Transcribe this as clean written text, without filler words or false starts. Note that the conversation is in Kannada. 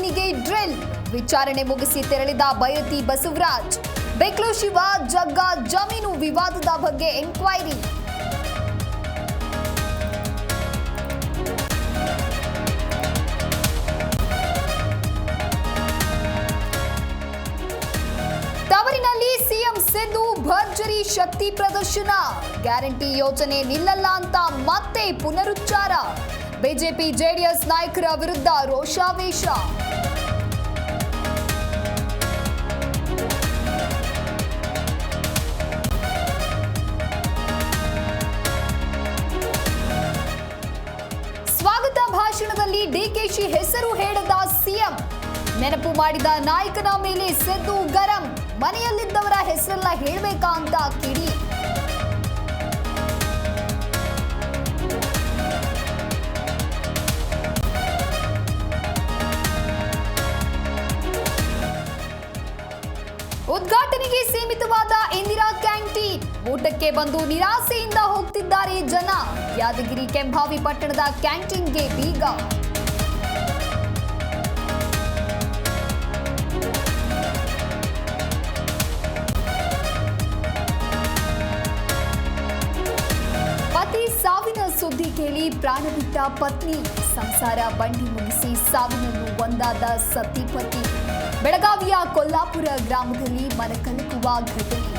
ಜಮೀನಿಗೆ ಡ್ರಿಲ್ ವಿಚಾರಣೆ ಮುಗಿಸಿ ತೆರಳಿದ ಬೈರತಿ ಬಸವರಾಜ್. ಬೆಕ್ಲು ಶಿವ ಜಗ್ಗ ಜಮೀನು ವಿವಾದದ ಬಗ್ಗೆ ಎಂಕ್ವೈರಿ. ತವರಿನಲ್ಲಿ ಸಿಎಂ ಸಿದ್ದು ಭರ್ಜರಿ ಶಕ್ತಿ ಪ್ರದರ್ಶನ. ಗ್ಯಾರಂಟಿ ಯೋಜನೆ ನಿಲ್ಲಲ್ಲ ಅಂತ ಮತ್ತೆ ಪುನರುಚ್ಚಾರ. ಬಿಜೆಪಿ ಜೆಡಿಎಸ್ ನಾಯಕರ ವಿರುದ್ಧ ರೋಷಾವೇಶ. ಸ್ವಾಗತ ಭಾಷಣದಲ್ಲಿ ಡಿಕೆಶಿ ಹೆಸರು ಹೇಳದ ಸಿಎಂ. ನೆನಪು ಮಾಡಿದ ನಾಯಕನ ಮೇಲೆ ಸಿದ್ದು ಗರಂ. ಮನೆಯಲ್ಲಿದ್ದವರ ಹೆಸರೆಲ್ಲ ಹೇಳಬೇಕಾ ಅಂತ ಕಿಡಿ. ಉದ್ಘಾಟನೆಗೆ ಸೀಮಿತವಾದ ಇಂದಿರಾ ಕ್ಯಾಂಟೀನ್. ಊಟಕ್ಕೆ ಬಂದು ನಿರಾಸೆಯಿಂದ ಹೋಗ್ತಿದ್ದಾರೆ ಜನ. ಯಾದಗಿರಿ ಕೆಂಭಾವಿ ಪಟ್ಟಣದ ಕ್ಯಾಂಟೀನ್ಗೆ ಬೀಗ. ಪತಿ ಸಾವಿನ ಸುದ್ದಿ ಕೇಳಿ ಪ್ರಾಣ ಬಿಟ್ಟ ಪತ್ನಿ. ಸಂಸಾರ ಬಂಡಿ ಮುಗಿಸಿ ಸಾವಿನಲ್ಲೂ ಒಂದಾದ ಸತಿಪತಿ. ಬೆಳಗಾವಿಯ ಕೊಲ್ಲಾಪುರ ಗ್ರಾಮದಲ್ಲಿ ಮನಕಲಕುವ ಘಟನೆ.